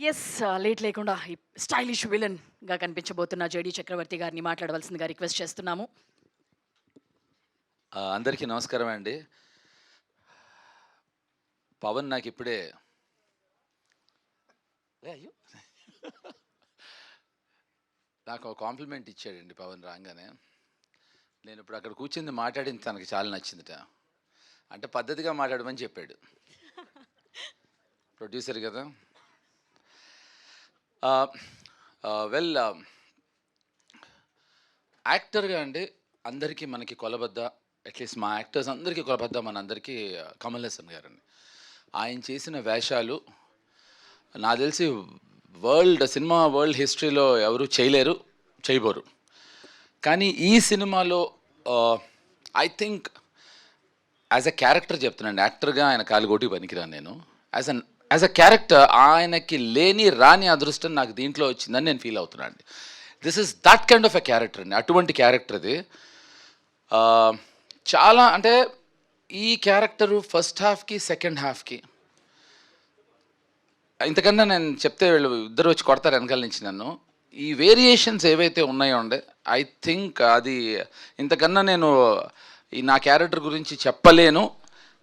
Yes. Late లేకుండా ఈ stylish విలన్‌గా కనిపించబోతున్న 'జేడీ చక్రవర్తి' గారిని మాట్లాడవలసిందిగా రిక్వెస్ట్ చేస్తున్నాము. అందరికీ నమస్కారం అండి. పవన్ నాకిప్పుడే అయ్యో! నాకు ఒక కాంప్లిమెంట్ ఇచ్చాడండి పవన్ రాంగానే. నేనిప్పుడు అక్కడ కూర్చుంది మాట్లాడింది తనకి చాలా నచ్చిందిట. అంటే పద్ధతిగా మాట్లాడమని చెప్పాడు. ప్రొడ్యూసర్ కదా! ఆహ్, వెల్ యాక్టర్‌గా అండి అందరికీ మనకి కొలబద్ద అట్‌లీస్ట్ మా యాక్టర్స్ అందరికీ కొలబద్ద మనందరికీ కమల్ హాసన్ గారండి. ఆయన చేసిన వేషాలు నాకు తెలిసి సినిమా వరల్డ్ హిస్టరీలో ఎవరు చేయలేరు, చేయబోరు. కానీ ఈ సినిమాలో I think as a character చెప్తున్నాను, యాక్టర్గా ఆయన కాలుగోటి పనికిరాను నేను. యాజ్ అ క్యారెక్టర్ ఆయనకి లేని రాని అదృష్టం నాకు దీంట్లో వచ్చిందని నేను ఫీల్ అవుతున్నాను అండి. This is that kind of a character అండి. అటువంటి క్యారెక్టర్ అది. చాలా అంటే ఈ క్యారెక్టరు ఫస్ట్ హాఫ్కి సెకండ్ హాఫ్కి ఇంతకన్నా నేను చెప్తే వీళ్ళు ఇద్దరు వచ్చి కొడతారు వెనకాల నుంచి నన్ను. ఈ వేరియేషన్స్ ఏవైతే ఉన్నాయో అండి, ఐ థింక్ అది ఇంతకన్నా నేను ఈ నా క్యారెక్టర్ గురించి చెప్పలేను.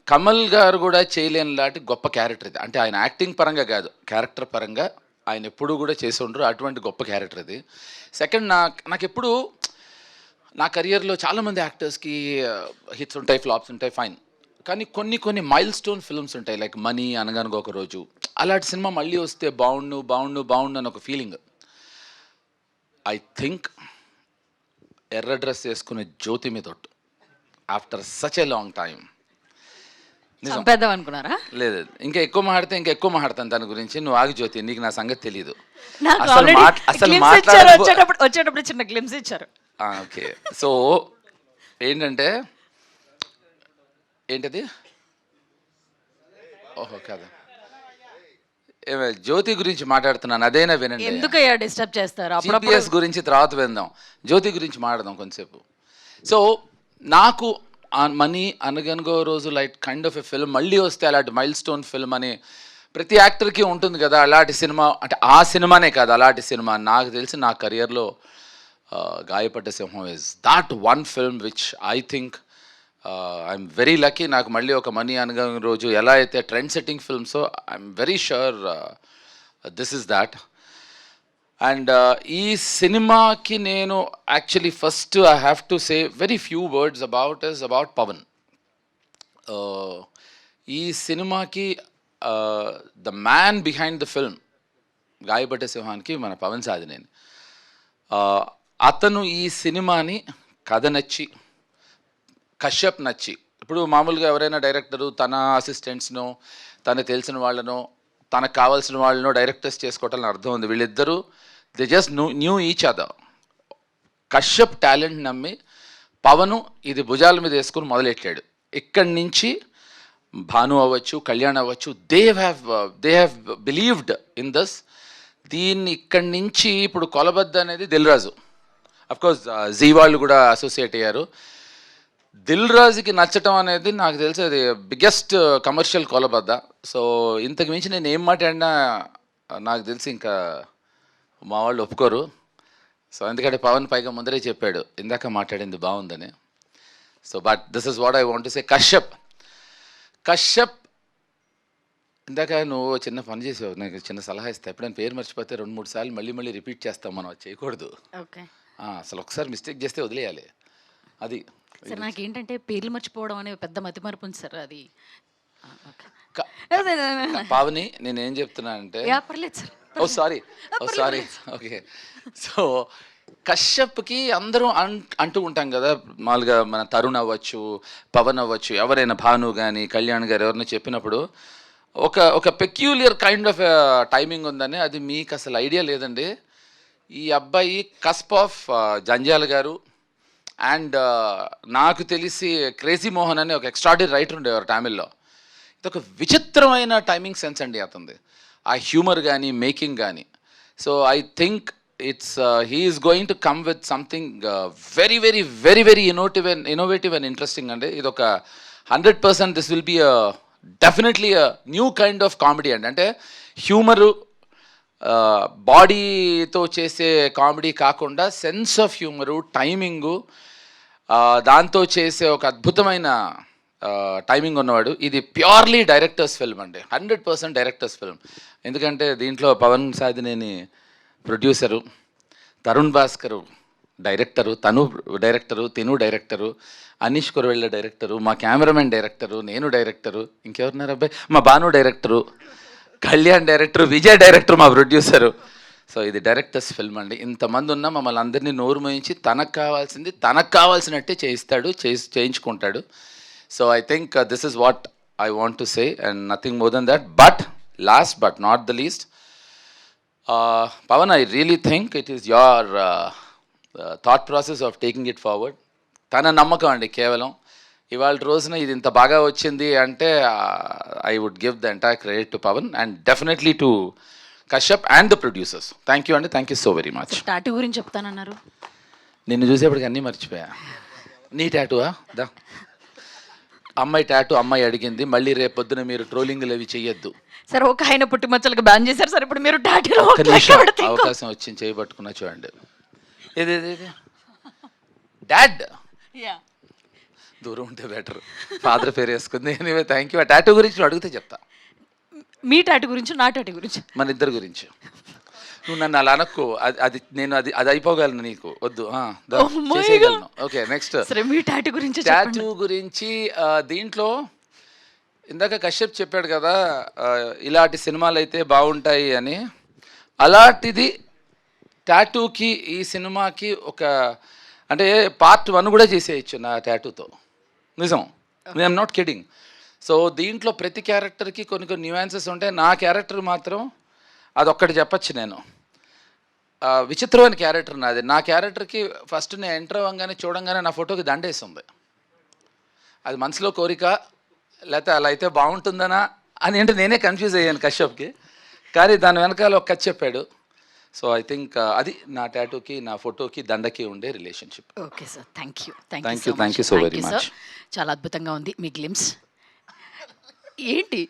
కమల్ గారు కూడా చేయలేని లాంటి గొప్ప క్యారెక్టర్ ఇది. అంటే ఆయన యాక్టింగ్ పరంగా కాదు, క్యారెక్టర్ పరంగా ఆయన ఎప్పుడూ కూడా చేసి ఉండరు. అటువంటి గొప్ప క్యారెక్టర్ ఇది. సెకండ్ నాకు ఎప్పుడు నా కెరియర్లో చాలామంది యాక్టర్స్కి హిట్స్ ఉంటాయి, ఫ్లాప్స్ ఉంటాయి, ఫైన్. కానీ కొన్ని మైల్ స్టోన్ ఫిల్మ్స్ ఉంటాయి, లైక్ మనీ, అనగనగా ఒక రోజు. అలాంటి సినిమా మళ్ళీ వస్తే బాగుండు అని ఒక ఫీలింగ్. ఐ థింక్ ఎర్ర డ్రెస్ వేసుకునే జ్యోతి మీద ఒట్టు after such a long time. చంపేద్దాం అనుకున్నారా? లేదు, ఇంకా ఎక్కువ మాట్లాడతాను దాని గురించి. నువ్వు ఆగి జ్యోతి, నీకు నా సంగతి తెలీదు. నాకు అసలు ఆల్రెడీ అసలు గ్లిమ్స్ ఇచ్చారు. వచ్చేటప్పుడు చిన్న గ్లిమ్స్ ఇచ్చారు. ఓకే. సో ఏంటంటే ఏంటది? ఓహో కదా, జ్యోతి గురించి మాట్లాడుతున్నాను, అదేనా వినండి. ఎందుకయ్యా డిస్టర్బ్ చేస్తారు? జీపీఎస్ గురించి తర్వాత విందాం, జ్యోతి గురించి మాట్లాడదాం కొంతసేపు. సో నాకు మనీ, అనగనగో రోజు like kind of a film మళ్ళీ వస్తే అలాంటి మైల్ స్టోన్ ఫిల్మ్ అని ప్రతి యాక్టర్కి ఉంటుంది కదా. అలాంటి సినిమా అంటే ఆ సినిమానే కాదు, అలాంటి సినిమా నాకు తెలిసి నా కెరియర్లో Gayapadda Simham is that one film which I think I'm very lucky. నాకు మళ్ళీ ఒక మనీ, అనగనగో రోజు ఎలా అయితే ట్రెండ్ సెట్టింగ్ ఫిల్మ్సో, I'm very sure this is that. And ఈ సినిమాకి నేను actually first I have to say very few words about Pavan. ఈ సినిమాకి the man behind the film Gayapadda సింహానికి మన పవన్ సాధినేని. అతను ఈ సినిమాని కథ నచ్చి, కశ్యప్ నచ్చి, ఇప్పుడు మామూలుగా ఎవరైనా డైరెక్టరు తన అసిస్టెంట్స్నో, తనకు తెలిసిన వాళ్ళనో, తనకు కావాల్సిన వాళ్ళనో డైరెక్టర్స్ చేసుకోవటానికి అర్థం ఉంది. వీళ్ళిద్దరూ they just new each other. Kashyap talent నమ్మి పవను ఇది భుజాల మీద వేసుకుని మొదలెట్టాడు. ఇక్కడి నుంచి భాను అవ్వచ్చు, కళ్యాణ్ అవ్వచ్చు, they have believed in this. దీన్ని ఇక్కడి నుంచి ఇప్పుడు కొలబద్ద అనేది దిల్ రాజు, అఫ్కోర్స్ జీ వాళ్ళు కూడా అసోసియేట్ అయ్యారు. దిల్ రాజుకి నచ్చటం అనేది నాకు తెలిసి అది బిగ్గెస్ట్ కమర్షియల్ కొలబద్ద. సో ఇంతకు మించి నేను ఏం మాట్లాడినా నాకు తెలిసి ఇంకా మా వాళ్ళు ఒప్పుకోరు. సో ఎందుకంటే పవన్ పైగా ముందరే చెప్పాడు ఇందాక మాట్లాడింది బాగుందని. So but this is what I want to సే. కశ్యప్ ఇందాక నువ్వు చిన్న పని చేసావు, నాకు చిన్న సలహా ఇస్తా. ఎప్పుడైనా పేరు మర్చిపోతే 2-3 సార్లు మళ్ళీ రిపీట్ చేస్తాం, మనం అది చేయకూడదు. ఓకే అసలు ఒకసారి మిస్టేక్ చేస్తే వదిలేయాలి. అది సార్, నాకేంటంటే పేర్లు మర్చిపోవడం అనే పెద్ద మతిమరుపు ఉంది సార్. అది పావని, నేనేం చెప్తున్నానంటే, పర్లేదు సార్. Sorry okay. సో కశ్యప్కి అందరూ అంటూ ఉంటాం కదా, మామూలుగా మన తరుణ్ అవ్వచ్చు, పవన్ అవ్వచ్చు, ఎవరైనా భాను కానీ కళ్యాణ్ గారు ఎవరైనా చెప్పినప్పుడు ఒక పెక్యూలియర్ కైండ్ ఆఫ్ టైమింగ్ ఉందని. అది మీకు అసలు ఐడియా లేదండి. ఈ అబ్బాయి కస్ప్ ఆఫ్ జంజాల్ గారు అండ్ నాకు తెలిసి క్రేజీ మోహన్ అని ఒక ఎక్స్ట్రాడినరీ రైటర్ ఉండేవారు తమిళ్లో. ఇదొక విచిత్రమైన టైమింగ్ సెన్స్ అండి అతనిది, ఆ హ్యూమర్ కానీ మేకింగ్ కానీ. So I think he is going to come with something very innovative and interesting అండి. ఇది ఒక 100% this will be a definitely a new kind of comedy అండి. అంటే హ్యూమరు బాడీతో చేసే కామెడీ కాకుండా సెన్స్ ఆఫ్ హ్యూమరు, టైమింగు, దాంతో చేసే ఒక అద్భుతమైన టైమింగ్ ఉన్నవాడు. ఇది ప్యూర్లీ డైరెక్టర్స్ ఫిల్మ్ అండి, 100% డైరెక్టర్స్ ఫిల్మ్. ఎందుకంటే దీంట్లో పవన్ సాధినేని ప్రొడ్యూసరు, తరుణ్ భాస్కరు డైరెక్టరు, తను డైరెక్టరు, తిను డైరెక్టరు, అనీష్ కురవెళ్ళ డైరెక్టరు, మా కెమెరామెన్ డైరెక్టరు, నేను డైరెక్టరు, ఇంకెవరున్నారు అబ్బాయి, మా Bhanu director, Kalyan director, Vijay director, మా ప్రొడ్యూసరు. సో ఇది డైరెక్టర్స్ ఫిల్మ్ అండి. ఇంతమంది ఉన్నా మమ్మల్ని అందరినీ నోరు మోయించి తనకు కావాల్సినట్టే చేయిస్తాడు, చేయించుకుంటాడు. So I think this is what I want to say and nothing more than that. But last but not the least, Pavan, I really think it is your thought process of taking it forward. తన నమ్మకం అండి కేవలం. ఇవాళ రోజున ఇది ఇంత బాగా వచ్చింది అంటే I would give the entire credit to Pavan and definitely to Kashyap and the producers. Thank you అండి, thank you so very much. Tattoo గురించి చెప్తానన్నారు. నిన్ను చూసేప్పటికి అన్నీ మర్చిపోయా. నీ టాటూవా? దా, అమ్మాయి టాటూ అమ్మాయి అడిగింది, మళ్ళీ రేపు పొద్దున మీరు ట్రోలింగ్లు అవి చెయ్యొద్దు. సరే, ఒక ఆయన పుట్టుమచ్చలకు బ్యాన్ చేశారు సార్, ఇప్పుడు మీరు టాటూలో ఒక్క నిమిషం అవకాశం వచ్చింది, చేయబట్టుకున్నా చూడండి. ఇది డాడ్ దూరం ఉంటే బెటర్, ఫాదర్ పేరు వేసుకుంది. Anyway thank you. ఆ టాటూ గురించి నువ్వు అడిగితే చెప్తా. మీ టాటూ గురించి, నా టాటూ గురించి, మన ఇద్దరి గురించి. నువ్వు నన్ను అలా అనక్కు, అది నేను అది అయిపోగలను, నీకు వద్దు. చేసేయగలను. ఓకే, నెక్స్ట్ మీ టాటూ గురించి. టాటూ గురించి దీంట్లో ఇందాక కశ్యప్ చెప్పాడు కదా, ఇలాంటి సినిమాలు అయితే బాగుంటాయి అని. అలాంటిది టాటూకి, ఈ సినిమాకి ఒక అంటే పార్ట్ 1 కూడా చేసేయచ్చు నా టాటూతో. నిజం, ఐఎమ్ నాట్ కిడింగ్. సో దీంట్లో ప్రతి క్యారెక్టర్కి కొన్ని న్యూయాన్సెస్ ఉంటాయి. నా క్యారెక్టర్ మాత్రం అదొక్కటి చెప్పచ్చు. నేను విచిత్రమైన క్యారెక్టర్ నాది. నా క్యారెక్టర్కి ఫస్ట్ నేను ఎంటర్ అవ్వగానే చూడంగానే నా ఫోటోకి దండేస్తుంది. అది మనసులో కోరిక, లేకపోతే అలా అయితే బాగుంటుందనా అని అంటే నేనే కన్ఫ్యూజ్ అయ్యాను కశ్యప్కి. కానీ దాని వెనకాల ఒక కథ చెప్పాడు. సో ఐ థింక్ అది నా టాటూకి, నా ఫోటోకి, దండకి ఉండే relationship. Okay sir, thank you so very much. చాలా అద్భుతంగా ఉంది మీ గ్లిమ్స్. ఏంటి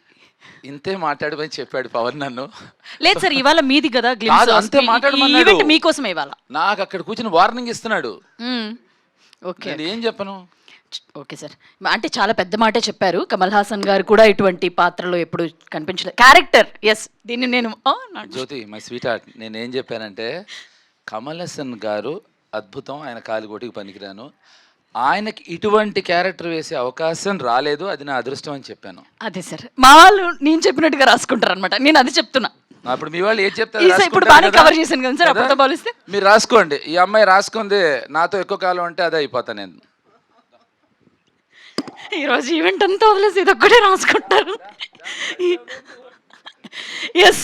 ఇంతే మాట్లాడమని చెప్పాడు పవన్ నన్ను. లేదు సార్, ఇవాళ మీది కదా గ్లిమ్స్, అంతే మాట్లాడమన్నాడు. మీకోసమే ఇవాళ. నాకు అక్కడ కూర్చొని వార్నింగ్ ఇస్తున్నాడు. ఓకే, నేను ఏం చెప్పను. ఓకే సార్, అంటే చాలా పెద్ద మాటే చెప్పారు. కమల్ హాసన్ గారు కూడా ఇటువంటి పాత్రలో ఎప్పుడు కనిపించలేదు. క్యారెక్టర్, ఎస్, దీన్ని నేను జ్యోతి మై స్వీట్ హార్ట్, నేను ఏం చెప్పానంటే కమల్ హాసన్ గారు అద్భుతం, ఆయన కాలిగోటికి పనికిరాను, ఆయనకి ఇటువంటి క్యారెక్టర్ వేసే అవకాశం రాలేదు, అది నా అదృష్టం అని చెప్పాను. అదే సార్, మా వాళ్ళు నేను చెప్పినట్టుగా రాసుకుంటారు అనమాట. నేను అది చెప్తున్నా. అప్పుడు మీ వాళ్ళు ఏం చెప్తారు? ఇప్పుడు బాగా కవర్ చేశాను కదా సార్, అప్పుడుతో పోలిస్తే. మీరు రాసుకోండి, ఈ అమ్మాయి రాసుకుంది నాతో ఎక్కువ కాలం అంటే అదే అయిపోతా నేను. ఈరోజు ఈవెంట్ అంతా వదిలేసి ఇది ఒక్కటే రాసుకుంటారు. ఎస్.